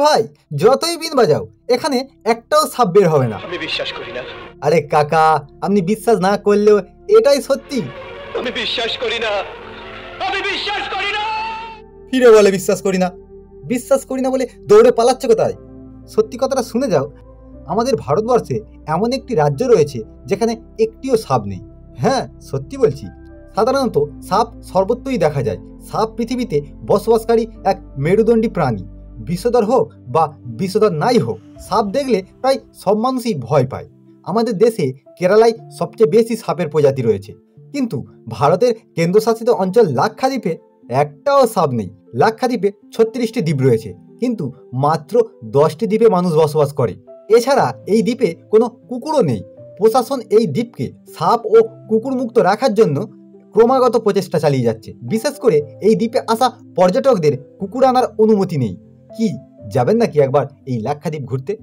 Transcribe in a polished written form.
ভাই যতই বিন বাজাও এখানে একটাও সাপ বের হবে না। আমি বিশ্বাস করি না। আরে কাকা, আপনি বিশ্বাস না করলেও এটাই সত্যি। আমি বিশ্বাস করি না, আমি বিশ্বাস করি না। ফিরে বলে বিশ্বাস করি না, বিশ্বাস করি না বলে দৌড়ে পালাচ্ছে কোথায়? সত্যি কথাটা শুনে যাও, আমাদের ভারতবর্ষে এমন একটি রাজ্য রয়েছে যেখানে একটিও সাপ নেই। হ্যাঁ সত্যি বলছি। সাধারণত সাপ সর্বত্রই দেখা যায়। সাপ পৃথিবীতে বসবাসকারী এক মেরুদণ্ডী প্রাণী। বিষধর হোক বা বিষধর নাই হোক, সাপ দেখলে প্রায় সব মানুষই ভয় পায়। আমাদের দেশে কেরালায় সবচেয়ে বেশি সাপের প্রজাতি রয়েছে, কিন্তু ভারতের কেন্দ্রশাসিত অঞ্চল লাক্ষাদ্বীপে একটাও সাপ নেই। লাক্ষাদ্বীপে 36টি দ্বীপ রয়েছে, কিন্তু মাত্র 10টি দ্বীপে মানুষ বসবাস করে। এছাড়া এই দ্বীপে কোনো কুকুরও নেই। প্রশাসন এই দ্বীপকে সাপ ও কুকুর মুক্ত রাখার জন্য ক্রমাগত প্রচেষ্টা চালিয়ে যাচ্ছে। বিশেষ করে এই দ্বীপে আসা পর্যটকদের কুকুর আনার অনুমতি নেই। কি যাবেন নাকি একবার এই লাক্ষাদ্বীপ ঘুরতে?